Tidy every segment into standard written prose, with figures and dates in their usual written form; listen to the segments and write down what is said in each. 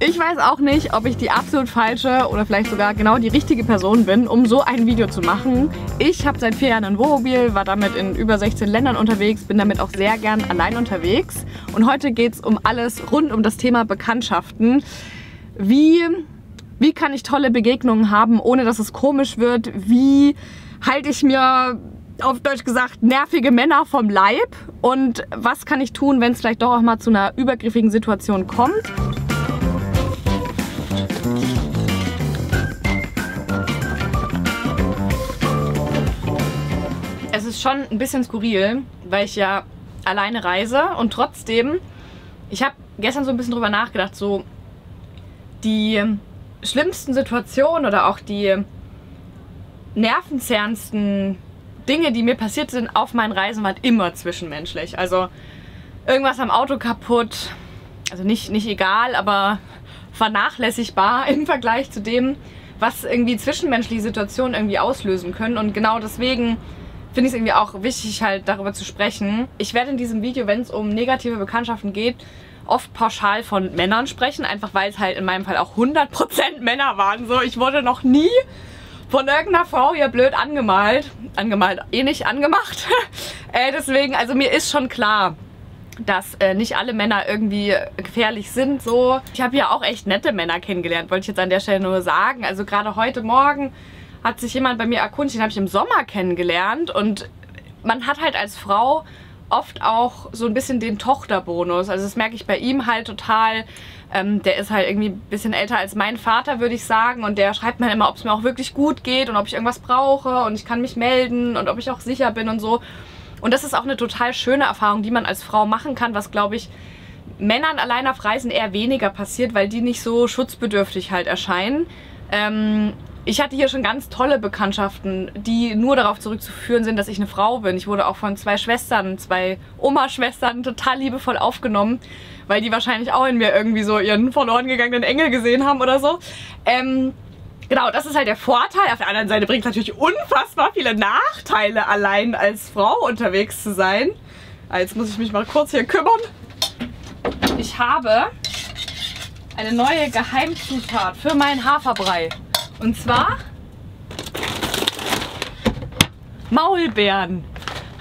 Ich weiß auch nicht, ob ich die absolut falsche oder vielleicht sogar genau die richtige Person bin, um so ein Video zu machen. Ich habe seit 4 Jahren ein Wohnmobil, war damit in über 16 Ländern unterwegs, bin damit auch sehr gern allein unterwegs. Und heute geht es um alles rund um das Thema Bekanntschaften. Wie kann ich tolle Begegnungen haben, ohne dass es komisch wird? Wie halte ich mir, auf Deutsch gesagt, nervige Männer vom Leib? Und was kann ich tun, wenn es vielleicht doch auch mal zu einer übergriffigen Situation kommt? Es ist schon ein bisschen skurril, weil ich ja alleine reise und trotzdem, ich habe gestern so ein bisschen drüber nachgedacht, so die schlimmsten Situationen oder auch die nervenzerrendsten Dinge, die mir passiert sind auf meinen Reisen, waren immer zwischenmenschlich. Also irgendwas am Auto kaputt, also nicht egal, aber vernachlässigbar im Vergleich zu dem, was irgendwie zwischenmenschliche Situationen irgendwie auslösen können. Und genau deswegen finde ich es irgendwie auch wichtig, halt darüber zu sprechen. Ich werde in diesem Video, wenn es um negative Bekanntschaften geht, oft pauschal von Männern sprechen, einfach weil es halt in meinem Fall auch 100% Männer waren. So, ich wurde noch nie von irgendeiner Frau hier blöd angemalt. Nicht angemacht. Deswegen, also mir ist schon klar, dass nicht alle Männer irgendwie gefährlich sind. So, ich habe ja auch echt nette Männer kennengelernt, wollte ich jetzt an der Stelle nur sagen. Also gerade heute Morgen hat sich jemand bei mir erkundigt, den habe ich im Sommer kennengelernt und man hat halt als Frau oft auch so ein bisschen den Tochterbonus. Also das merke ich bei ihm halt total. Der ist halt irgendwie ein bisschen älter als mein Vater, würde ich sagen. Und der schreibt mir immer, ob es mir auch wirklich gut geht und ob ich irgendwas brauche und ich kann mich melden und ob ich auch sicher bin und so. Und das ist auch eine total schöne Erfahrung, die man als Frau machen kann, was, glaube ich, Männern allein auf Reisen eher weniger passiert, weil die nicht so schutzbedürftig halt erscheinen. Ich hatte hier schon ganz tolle Bekanntschaften, die nur darauf zurückzuführen sind, dass ich eine Frau bin. Ich wurde auch von 2 Schwestern, 2 Oma-Schwestern total liebevoll aufgenommen, weil die wahrscheinlich auch in mir irgendwie so ihren verloren gegangenen Engel gesehen haben oder so. Genau, das ist halt der Vorteil. Auf der anderen Seite bringt es natürlich unfassbar viele Nachteile, allein als Frau unterwegs zu sein. Jetzt muss ich mich mal kurz hier kümmern. Ich habe eine neue Geheimzutat für meinen Haferbrei. Und zwar Maulbeeren.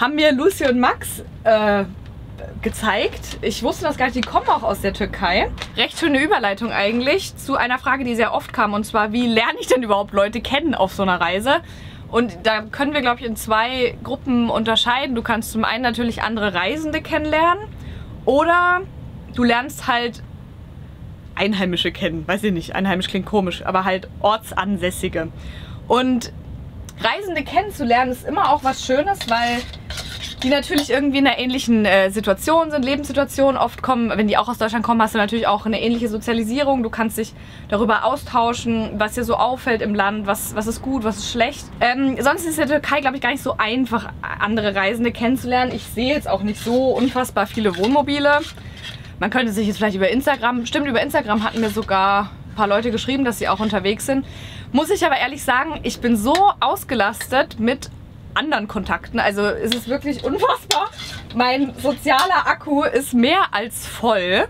Haben mir Lucy und Max gezeigt. Ich wusste das gar nicht, die kommen auch aus der Türkei. Recht schöne Überleitung eigentlich zu einer Frage, die sehr oft kam. Und zwar, wie lerne ich denn überhaupt Leute kennen auf so einer Reise? Und da können wir, glaube ich, in 2 Gruppen unterscheiden. Du kannst zum einen natürlich andere Reisende kennenlernen oder du lernst halt Einheimische kennen. Weiß ich nicht, einheimisch klingt komisch, aber halt Ortsansässige. Und Reisende kennenzulernen ist immer auch was Schönes, weil die natürlich irgendwie in einer ähnlichen Situation sind, Lebenssituation oft kommen. Wenn die auch aus Deutschland kommen, hast du natürlich auch eine ähnliche Sozialisierung. Du kannst dich darüber austauschen, was dir so auffällt im Land, was ist gut, was ist schlecht. Sonst ist es in der Türkei, glaube ich, gar nicht so einfach, andere Reisende kennenzulernen. Ich sehe jetzt auch nicht so unfassbar viele Wohnmobile. Man könnte sich jetzt vielleicht über Instagram, stimmt, über Instagram hatten mir sogar ein paar Leute geschrieben, dass sie auch unterwegs sind. Muss ich aber ehrlich sagen, ich bin so ausgelastet mit anderen Kontakten. Also es ist wirklich unfassbar. Mein sozialer Akku ist mehr als voll,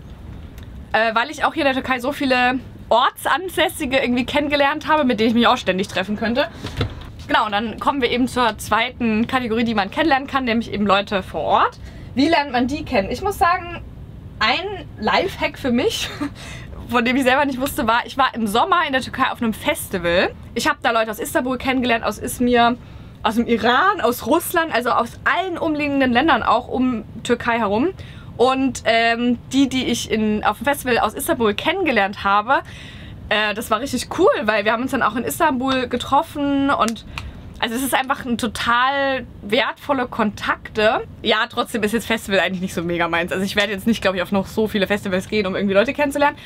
weil ich auch hier in der Türkei so viele Ortsansässige irgendwie kennengelernt habe, mit denen ich mich auch ständig treffen könnte. Genau, und dann kommen wir eben zur zweiten Kategorie, die man kennenlernen kann, nämlich eben Leute vor Ort. Wie lernt man die kennen? Ich muss sagen, ein Lifehack für mich, von dem ich selber nicht wusste, war, ich war im Sommer in der Türkei auf einem Festival. Ich habe da Leute aus Istanbul kennengelernt, aus Izmir, aus dem Iran, aus Russland, also aus allen umliegenden Ländern auch um Türkei herum. Und die ich auf dem Festival aus Istanbul kennengelernt habe, das war richtig cool, weil wir haben uns dann auch in Istanbul getroffen und also es ist einfach ein total wertvolle Kontakte. Ja, trotzdem ist jetzt Festival eigentlich nicht so mega meins. Also ich werde jetzt nicht, glaube ich, auf noch so viele Festivals gehen, um irgendwie Leute kennenzulernen.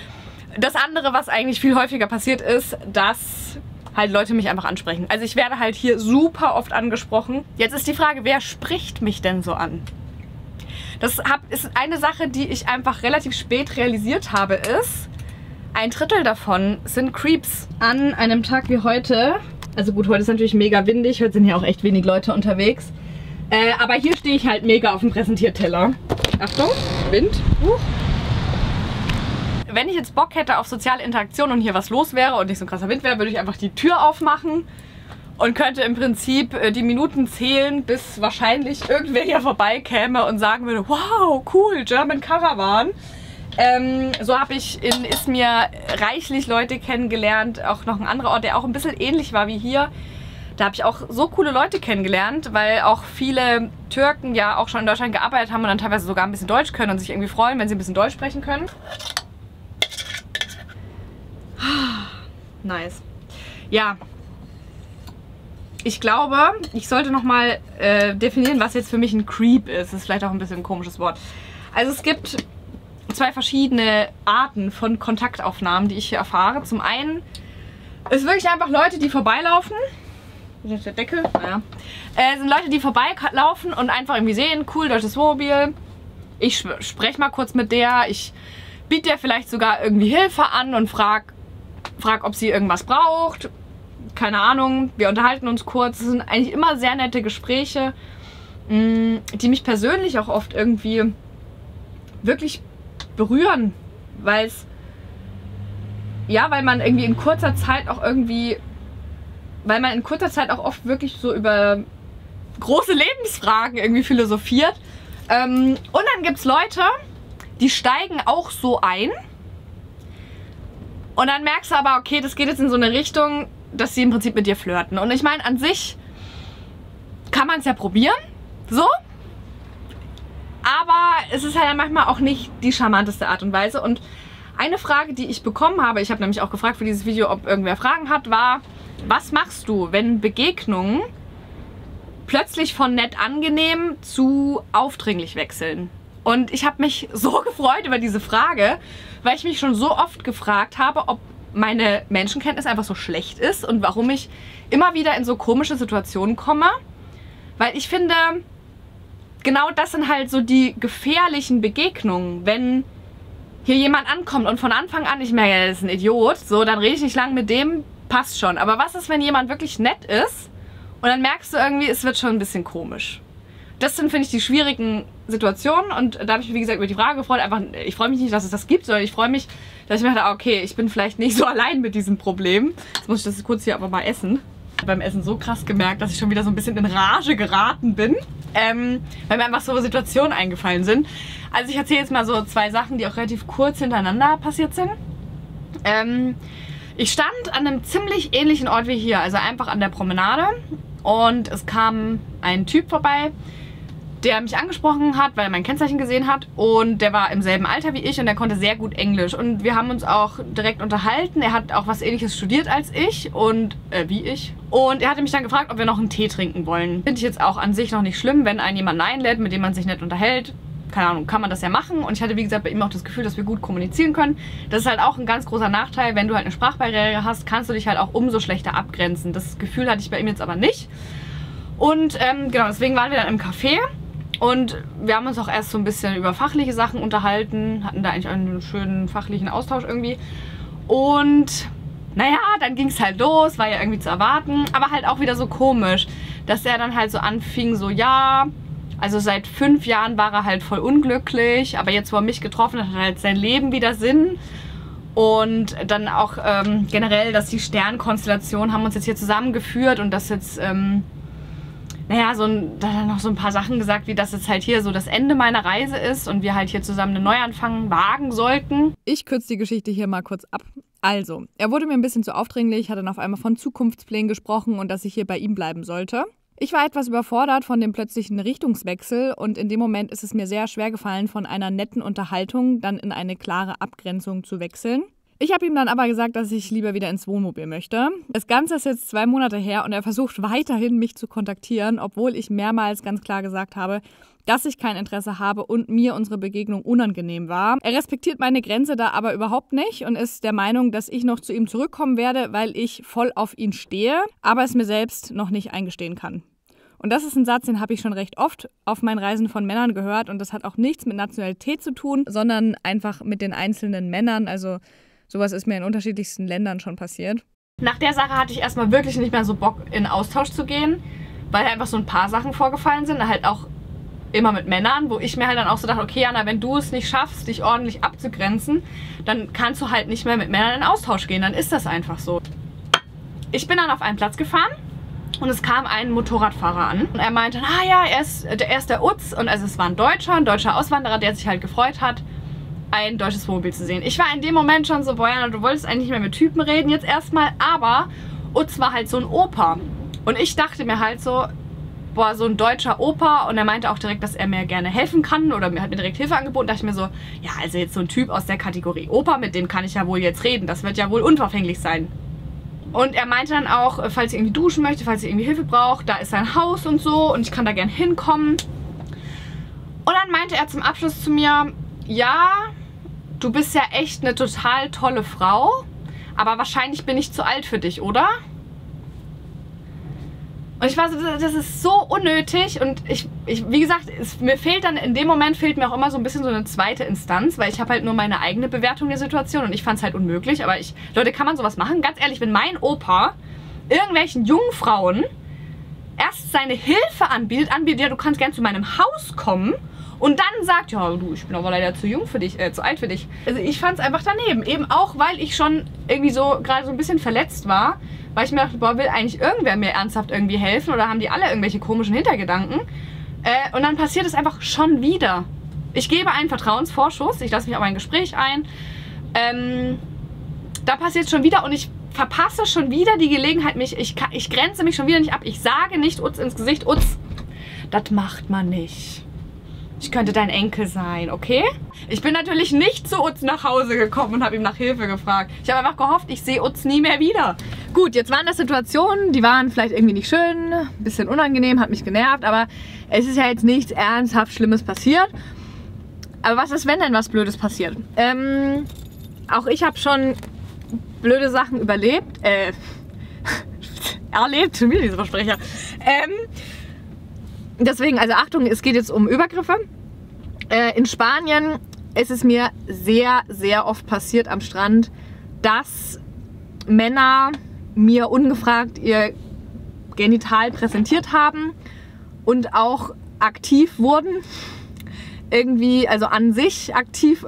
Das andere, was eigentlich viel häufiger passiert ist, dass halt Leute mich einfach ansprechen. Also ich werde halt hier super oft angesprochen. Jetzt ist die Frage, wer spricht mich denn so an? Das ist eine Sache, die ich einfach relativ spät realisiert habe, ist, 1/3 davon sind Creeps. An einem Tag wie heute, also gut, heute ist natürlich mega windig, heute sind hier auch echt wenig Leute unterwegs. Aber hier stehe ich halt mega auf dem Präsentierteller. Achtung, Wind. wenn ich jetzt Bock hätte auf soziale Interaktion und hier was los wäre und nicht so ein krasser Wind wäre, würde ich einfach die Tür aufmachen und könnte im Prinzip die Minuten zählen, bis wahrscheinlich irgendwer hier vorbeikäme und sagen würde, wow, cool, German Caravan. So habe ich in Izmir reichlich Leute kennengelernt, auch noch ein anderer Ort, der auch ein bisschen ähnlich war wie hier. Da habe ich auch so coole Leute kennengelernt, weil auch viele Türken ja auch schon in Deutschland gearbeitet haben und dann teilweise sogar ein bisschen Deutsch können und sich irgendwie freuen, wenn sie ein bisschen Deutsch sprechen können. Nice. Ja. Ich glaube, ich sollte nochmal definieren, was jetzt für mich ein Creep ist. Das ist vielleicht auch ein bisschen ein komisches Wort. Also es gibt zwei verschiedene Arten von Kontaktaufnahmen, die ich hier erfahre. Zum einen ist wirklich einfach Leute, die vorbeilaufen. Das ist der Deckel. Naja. Sind Leute, die vorbeilaufen und einfach irgendwie sehen, cool, deutsches Wohnmobil. Ich spreche mal kurz mit der. Ich biete der vielleicht sogar irgendwie Hilfe an und frag, ob sie irgendwas braucht. Keine Ahnung. Wir unterhalten uns kurz. Das sind eigentlich immer sehr nette Gespräche, die mich persönlich auch oft irgendwie wirklich berühren. Weil man irgendwie in kurzer Zeit auch irgendwie oft wirklich so über große Lebensfragen irgendwie philosophiert. Und dann gibt es Leute, die steigen auch so ein. Und dann merkst du aber, okay, das geht jetzt in so eine Richtung, dass sie im Prinzip mit dir flirten. Und ich meine, an sich kann man es ja probieren. So. Aber es ist halt manchmal auch nicht die charmanteste Art und Weise. Und eine Frage, die ich bekommen habe, ich habe nämlich auch gefragt für dieses Video, ob irgendwer Fragen hat, war: Was machst du, wenn Begegnungen plötzlich von nett angenehm zu aufdringlich wechseln? Und ich habe mich so gefreut über diese Frage, weil ich mich schon so oft gefragt habe, ob meine Menschenkenntnis einfach so schlecht ist und warum ich immer wieder in so komische Situationen komme. Weil ich finde, genau das sind halt so die gefährlichen Begegnungen, wenn hier jemand ankommt und von Anfang an ich merke, er ist ein Idiot, so, dann rede ich nicht lang mit dem, passt schon. Aber was ist, wenn jemand wirklich nett ist und dann merkst du irgendwie, es wird schon ein bisschen komisch. Das sind, finde ich, die schwierigen Situationen und da habe ich mich, wie gesagt, über die Frage gefreut. Einfach, ich freue mich nicht, dass es das gibt, sondern ich freue mich, dass ich mir dachte, okay, ich bin vielleicht nicht so allein mit diesem Problem. Jetzt muss ich das kurz hier aber mal essen. Ich habe beim Essen so krass gemerkt, dass ich schon wieder so ein bisschen in Rage geraten bin, weil mir einfach so Situationen eingefallen sind. Also ich erzähle jetzt mal so zwei Sachen, die auch relativ kurz hintereinander passiert sind. Ich stand an einem ziemlich ähnlichen Ort wie hier, also einfach an der Promenade, und es kam ein Typ vorbei, der mich angesprochen hat, weil er mein Kennzeichen gesehen hat, und der war im selben Alter wie ich und der konnte sehr gut Englisch und wir haben uns auch direkt unterhalten. Er hat auch was Ähnliches studiert als ich und und er hatte mich dann gefragt, ob wir noch einen Tee trinken wollen. Finde ich jetzt auch an sich noch nicht schlimm, wenn einen jemand einlädt, mit dem man sich nett unterhält. Keine Ahnung, kann man das ja machen, und ich hatte, wie gesagt, bei ihm auch das Gefühl, dass wir gut kommunizieren können. Das ist halt auch ein ganz großer Nachteil, wenn du halt eine Sprachbarriere hast, kannst du dich halt auch umso schlechter abgrenzen. Das Gefühl hatte ich bei ihm jetzt aber nicht. Und genau, deswegen waren wir dann im Café und wir haben uns auch erst so ein bisschen über fachliche Sachen unterhalten, hatten da eigentlich einen schönen fachlichen Austausch irgendwie. Und naja, dann ging es halt los, war ja irgendwie zu erwarten, aber halt auch wieder so komisch, dass er dann halt so anfing, so ja, also seit 5 Jahren war er halt voll unglücklich, aber jetzt, wo er mich getroffen hat, hat halt sein Leben wieder Sinn. Und dann auch generell, dass die Sternkonstellationen haben uns jetzt hier zusammengeführt und dass jetzt, naja, da hat er noch so ein paar Sachen gesagt, wie das jetzt halt hier so das Ende meiner Reise ist und wir halt hier zusammen einen Neuanfang wagen sollten. Ich kürze die Geschichte hier mal kurz ab. Also, er wurde mir ein bisschen zu aufdringlich, hat dann auf einmal von Zukunftsplänen gesprochen und dass ich hier bei ihm bleiben sollte. Ich war etwas überfordert von dem plötzlichen Richtungswechsel und in dem Moment ist es mir sehr schwer gefallen, von einer netten Unterhaltung dann in eine klare Abgrenzung zu wechseln. Ich habe ihm dann aber gesagt, dass ich lieber wieder ins Wohnmobil möchte. Das Ganze ist jetzt 2 Monate her und er versucht weiterhin, mich zu kontaktieren, obwohl ich mehrmals ganz klar gesagt habe, dass ich kein Interesse habe und mir unsere Begegnung unangenehm war. Er respektiert meine Grenze da aber überhaupt nicht und ist der Meinung, dass ich noch zu ihm zurückkommen werde, weil ich voll auf ihn stehe, aber es mir selbst noch nicht eingestehen kann. Und das ist ein Satz, den habe ich schon recht oft auf meinen Reisen von Männern gehört und das hat auch nichts mit Nationalität zu tun, sondern einfach mit den einzelnen Männern. Also sowas ist mir in unterschiedlichsten Ländern schon passiert. Nach der Sache hatte ich erstmal wirklich nicht mehr so Bock, in Austausch zu gehen, weil einfach so ein paar Sachen vorgefallen sind. Halt auch immer mit Männern, wo ich mir halt dann auch so dachte, okay Jana, wenn du es nicht schaffst, dich ordentlich abzugrenzen, dann kannst du halt nicht mehr mit Männern in Austausch gehen, dann ist das einfach so. Ich bin dann auf einen Platz gefahren und es kam ein Motorradfahrer an und er meinte, ah ja, er ist der Utz, und also es war ein deutscher Auswanderer, der sich halt gefreut hat, ein deutsches Wohnmobil zu sehen. Ich war in dem Moment schon so, boah Jana, du wolltest eigentlich nicht mehr mit Typen reden jetzt erstmal, aber Utz war halt so ein Opa und ich dachte mir halt so, boah, so ein deutscher Opa, und er meinte auch direkt, dass er mir gerne helfen kann oder mir hat mir direkt Hilfe angeboten. Da dachte ich mir so, ja, also jetzt so ein Typ aus der Kategorie Opa, mit dem kann ich ja wohl jetzt reden, das wird ja wohl unverfänglich sein. Und er meinte dann auch, falls ich irgendwie duschen möchte, falls ich irgendwie Hilfe braucht, da ist sein Haus und so und ich kann da gern hinkommen. Und dann meinte er zum Abschluss zu mir, ja, du bist ja echt eine total tolle Frau, aber wahrscheinlich bin ich zu alt für dich, oder? Und ich war so, das ist so unnötig, und wie gesagt, mir fehlt dann, in dem Moment fehlt mir auch immer so ein bisschen so eine zweite Instanz, weil ich habe halt nur meine eigene Bewertung der Situation und ich fand es halt unmöglich, aber Leute, kann man sowas machen? Ganz ehrlich, wenn mein Opa irgendwelchen jungen Frauen erst seine Hilfe anbietet, ja, du kannst gern zu meinem Haus kommen, und dann sagt, ja, du, ich bin aber leider zu jung für dich, zu alt für dich. Also ich fand es einfach daneben, eben auch, weil ich schon irgendwie so gerade so ein bisschen verletzt war, weil ich mir dachte, boah, will eigentlich irgendwer mir ernsthaft irgendwie helfen oder haben die alle irgendwelche komischen Hintergedanken? Und dann passiert es einfach schon wieder. Ich gebe einen Vertrauensvorschuss, ich lasse mich auf ein Gespräch ein. Da passiert es schon wieder und ich verpasse schon wieder die Gelegenheit, ich grenze mich schon wieder nicht ab. Ich sage nicht Utz ins Gesicht, Utz, das macht man nicht. Ich könnte dein Enkel sein, okay? Ich bin natürlich nicht zu Utz nach Hause gekommen und habe ihm nach Hilfe gefragt. Ich habe einfach gehofft, ich sehe Utz nie mehr wieder. Gut, jetzt waren das Situationen, die waren vielleicht irgendwie nicht schön, ein bisschen unangenehm, hat mich genervt, aber es ist ja jetzt nichts ernsthaft Schlimmes passiert. Aber was ist, wenn denn was Blödes passiert? Auch ich habe schon blöde Sachen erlebt, schon wieder diese Versprecher. Deswegen, also Achtung, es geht jetzt um Übergriffe. In Spanien ist es mir sehr, sehr oft passiert am Strand, dass Männer mir ungefragt ihr Genital präsentiert haben und auch aktiv wurden. Irgendwie, also an sich aktiv,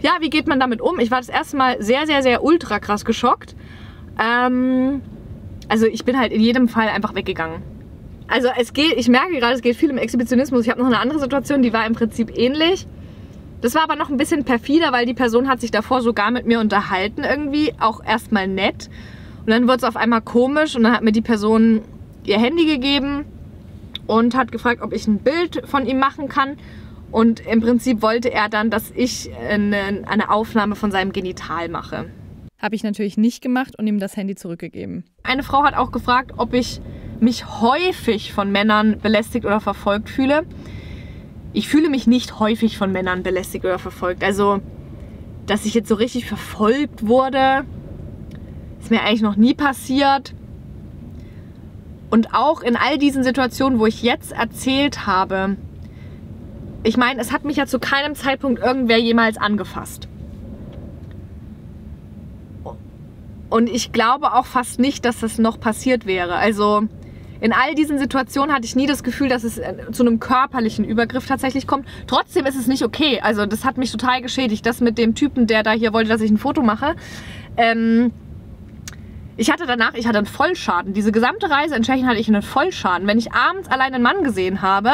ja, wie geht man damit um? Ich war das erste Mal sehr, sehr, sehr ultra krass geschockt. Also ich bin halt in jedem Fall einfach weggegangen. Also ich merke gerade, es geht viel um Exhibitionismus. Ich habe noch eine andere Situation, die war im Prinzip ähnlich. Das war aber noch ein bisschen perfider, weil die Person hat sich davor sogar mit mir unterhalten irgendwie, auch erstmal nett. Und dann wurde es auf einmal komisch und dann hat mir die Person ihr Handy gegeben und hat gefragt, ob ich ein Bild von ihm machen kann. Und im Prinzip wollte er dann, dass ich eine Aufnahme von seinem Genital mache. Habe ich natürlich nicht gemacht und ihm das Handy zurückgegeben. Eine Frau hat auch gefragt, ob ich mich häufig von Männern belästigt oder verfolgt fühle. Ich fühle mich nicht häufig von Männern belästigt oder verfolgt. Also, dass ich jetzt so richtig verfolgt wurde, ist mir eigentlich noch nie passiert. Und auch in all diesen Situationen, wo ich jetzt erzählt habe, ich meine, es hat mich ja zu keinem Zeitpunkt irgendwer jemals angefasst. Und ich glaube auch fast nicht, dass das noch passiert wäre. Also in all diesen Situationen hatte ich nie das Gefühl, dass es zu einem körperlichen Übergriff tatsächlich kommt. Trotzdem ist es nicht okay. Also das hat mich total geschädigt. Das mit dem Typen, der da hier wollte, dass ich ein Foto mache. Ich hatte einen Vollschaden. Diese gesamte Reise in Tschechien hatte ich einen Vollschaden. Wenn ich abends allein einen Mann gesehen habe,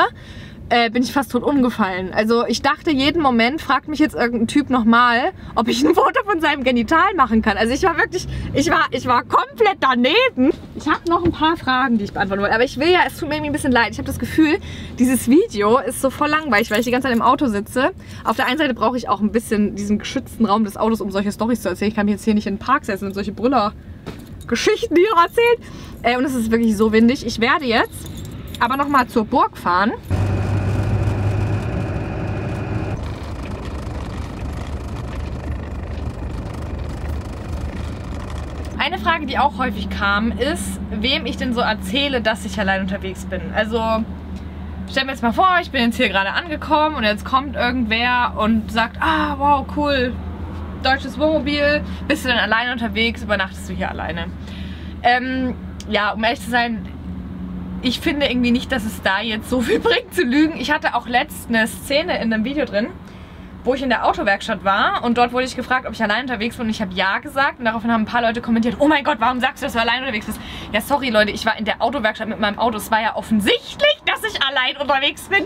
bin ich fast tot umgefallen. Also ich dachte jeden Moment, fragt mich jetzt irgendein Typ nochmal, ob ich ein Foto von seinem Genital machen kann. Also ich war wirklich, ich war komplett daneben. Ich habe noch ein paar Fragen, die ich beantworten wollte. Aber ich will ja, es tut mir irgendwie ein bisschen leid. Ich habe das Gefühl, dieses Video ist so voll langweilig, weil ich die ganze Zeit im Auto sitze. Auf der einen Seite brauche ich auch ein bisschen diesen geschützten Raum des Autos, um solche Storys zu erzählen. Ich kann mich jetzt hier nicht in den Park setzen und solche Brüller-Geschichten hier erzählen. Und es ist wirklich so windig. Ich werde jetzt aber nochmal zur Burg fahren. Eine Frage, die auch häufig kam, ist, wem ich denn so erzähle, dass ich allein unterwegs bin. Also, stell mir jetzt mal vor, ich bin jetzt hier gerade angekommen und jetzt kommt irgendwer und sagt, ah, wow, cool, deutsches Wohnmobil, bist du denn alleine unterwegs, übernachtest du hier alleine? Ja, um ehrlich zu sein, ich finde irgendwie nicht, dass es da jetzt so viel bringt zu lügen. Ich hatte auch letzt eine Szene in einem Video drin, wo ich in der Autowerkstatt war und dort wurde ich gefragt, ob ich allein unterwegs bin und ich habe ja gesagt und daraufhin haben ein paar Leute kommentiert, oh mein Gott, warum sagst du, dass du allein unterwegs bist? Ja, sorry Leute, ich war in der Autowerkstatt mit meinem Auto, es war ja offensichtlich, dass ich allein unterwegs bin.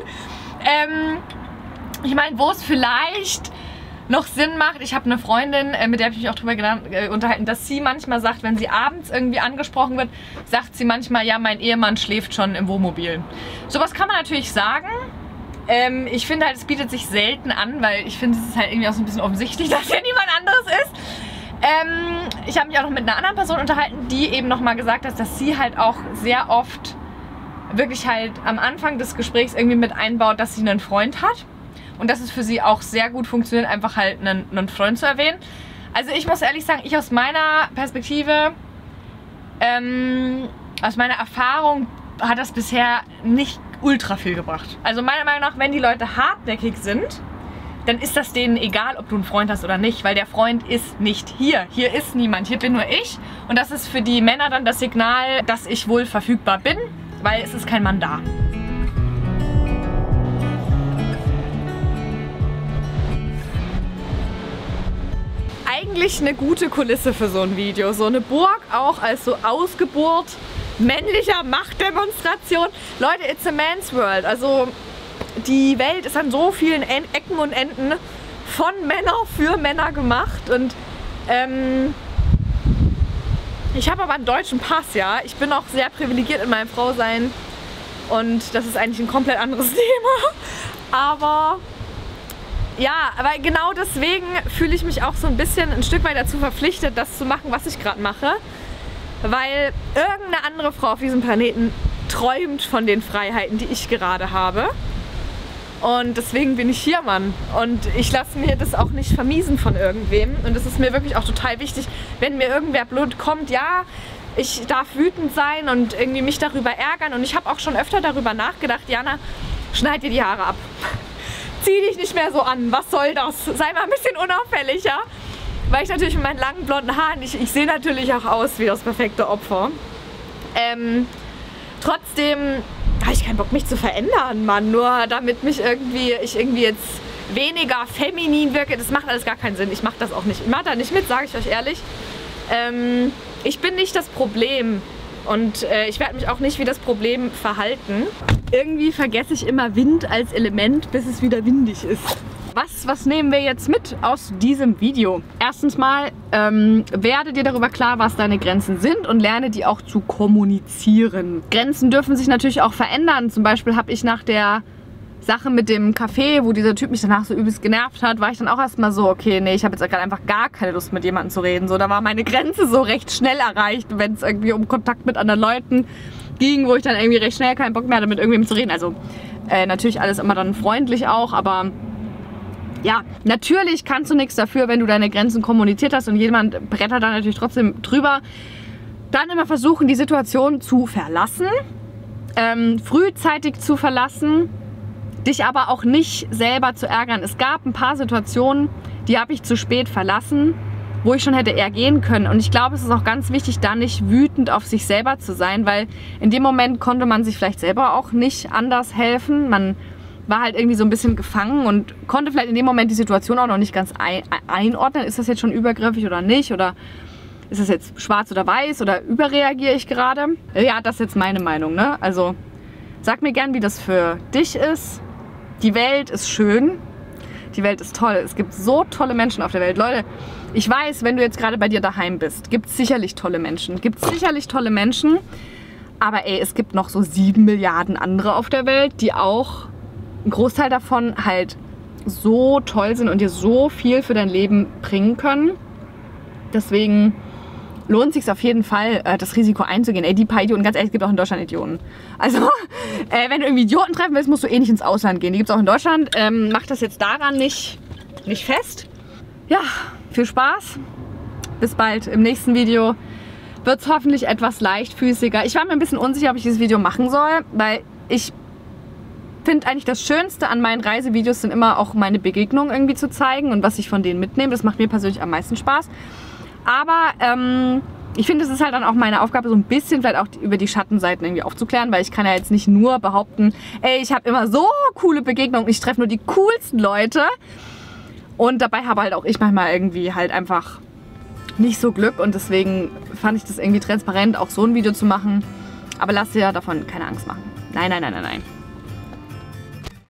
Ich meine, wo es vielleicht noch Sinn macht, ich habe eine Freundin, mit der habe ich mich auch drüber unterhalten, dass sie manchmal sagt, wenn sie abends irgendwie angesprochen wird, sagt sie manchmal, ja, mein Ehemann schläft schon im Wohnmobil. Sowas kann man natürlich sagen. Ich finde halt, es bietet sich selten an, weil ich finde, es ist halt irgendwie auch so ein bisschen offensichtlich, dass hier niemand anderes ist. Ich habe mich auch noch mit einer anderen Person unterhalten, die eben nochmal gesagt hat, dass sie halt auch sehr oft wirklich halt am Anfang des Gesprächs irgendwie mit einbaut, dass sie einen Freund hat. Und dass es für sie auch sehr gut funktioniert, einfach halt einen Freund zu erwähnen. Also ich muss ehrlich sagen, ich aus meiner Perspektive, aus meiner Erfahrung hat das bisher nicht ultra viel gebracht. Also meiner Meinung nach, wenn die Leute hartnäckig sind, dann ist das denen egal, ob du einen Freund hast oder nicht, weil der Freund ist nicht hier. Hier ist niemand, hier bin nur ich. Und das ist für die Männer dann das Signal, dass ich wohl verfügbar bin, weil es ist kein Mann da. Eigentlich eine gute Kulisse für so ein Video. So eine Burg auch als so Ausgeburt männlicher Machtdemonstration. Leute, it's a man's world. Also die Welt ist an so vielen Ecken und Enden von Männern für Männer gemacht. Und ich habe aber einen deutschen Pass, ja. Ich bin auch sehr privilegiert in meinem Frausein. Und das ist eigentlich ein komplett anderes Thema. Aber ja, aber genau deswegen fühle ich mich auch so ein bisschen ein Stück weit dazu verpflichtet, das zu machen, was ich gerade mache. Weil irgendeine andere Frau auf diesem Planeten träumt von den Freiheiten, die ich gerade habe. Und deswegen bin ich hier, Mann. Und ich lasse mir das auch nicht vermiesen von irgendwem. Und das ist mir wirklich auch total wichtig, wenn mir irgendwer blöd kommt, ja, ich darf wütend sein und irgendwie mich darüber ärgern. Und ich habe auch schon öfter darüber nachgedacht, Jana, schneid dir die Haare ab. Zieh dich nicht mehr so an, was soll das? Sei mal ein bisschen unauffälliger. Weil ich natürlich mit meinen langen blonden Haaren, ich sehe natürlich auch aus wie das perfekte Opfer. Trotzdem habe ich keinen Bock, mich zu verändern, Mann. Nur damit ich irgendwie jetzt weniger feminin wirke, das macht alles gar keinen Sinn. Ich mache das auch nicht. Ich mache da nicht mit, sage ich euch ehrlich. Ich bin nicht das Problem. Und ich werde mich auch nicht wie das Problem verhalten. Irgendwie vergesse ich immer Wind als Element, bis es wieder windig ist. Was nehmen wir jetzt mit aus diesem Video? Erstens mal, werde dir darüber klar, was deine Grenzen sind und lerne die auch zu kommunizieren. Grenzen dürfen sich natürlich auch verändern. Zum Beispiel habe ich nach der Sache mit dem Café, wo dieser Typ mich danach so übelst genervt hat, war ich dann auch erstmal so, okay, nee, ich habe jetzt gerade einfach gar keine Lust mit jemandem zu reden. So, da war meine Grenze so recht schnell erreicht, wenn es irgendwie um Kontakt mit anderen Leuten ging, wo ich dann irgendwie recht schnell keinen Bock mehr hatte, mit irgendwem zu reden. Also natürlich alles immer dann freundlich auch, aber ja, natürlich kannst du nichts dafür, wenn du deine Grenzen kommuniziert hast und jemand brettert dann natürlich trotzdem drüber. Dann immer versuchen, die Situation zu verlassen, frühzeitig zu verlassen, dich aber auch nicht selber zu ärgern. Es gab ein paar Situationen, die habe ich zu spät verlassen, wo ich schon hätte eher gehen können. Und ich glaube, es ist auch ganz wichtig, da nicht wütend auf sich selber zu sein, weil in dem Moment konnte man sich vielleicht selber auch nicht anders helfen. Man war halt irgendwie so ein bisschen gefangen und konnte vielleicht in dem Moment die Situation auch noch nicht ganz einordnen. Ist das jetzt schon übergriffig oder nicht? Oder ist das jetzt schwarz oder weiß? Oder überreagiere ich gerade? Ja, das ist jetzt meine Meinung, ne? Also sag mir gern, wie das für dich ist. Die Welt ist schön. Die Welt ist toll. Es gibt so tolle Menschen auf der Welt. Leute, ich weiß, wenn du jetzt gerade bei dir daheim bist, gibt es sicherlich tolle Menschen. Aber ey, es gibt noch so 7 Milliarden andere auf der Welt, die auch ein Großteil davon halt so toll sind und dir so viel für dein Leben bringen können. Deswegen lohnt es sich auf jeden Fall, das Risiko einzugehen. Ey, die paar Idioten, ganz ehrlich, es gibt auch in Deutschland Idioten. Also, wenn du irgendwie Idioten treffen willst, musst du eh nicht ins Ausland gehen. Die gibt es auch in Deutschland. Mach das jetzt daran nicht fest. Ja, viel Spaß. Bis bald. Im nächsten Video wird es hoffentlich etwas leichtfüßiger. Ich war mir ein bisschen unsicher, ob ich dieses Video machen soll, weil ich finde eigentlich das Schönste an meinen Reisevideos sind immer auch meine Begegnungen irgendwie zu zeigen und was ich von denen mitnehme. Das macht mir persönlich am meisten Spaß. Aber ich finde, es ist halt dann auch meine Aufgabe, so ein bisschen vielleicht auch über die Schattenseiten irgendwie aufzuklären, weil ich kann ja jetzt nicht nur behaupten, ey, ich habe immer so coole Begegnungen, ich treffe nur die coolsten Leute. Und dabei habe halt auch ich manchmal irgendwie halt einfach nicht so Glück und deswegen fand ich das irgendwie transparent, auch so ein Video zu machen. Aber lass dir davon keine Angst machen. Nein, nein, nein, nein, nein.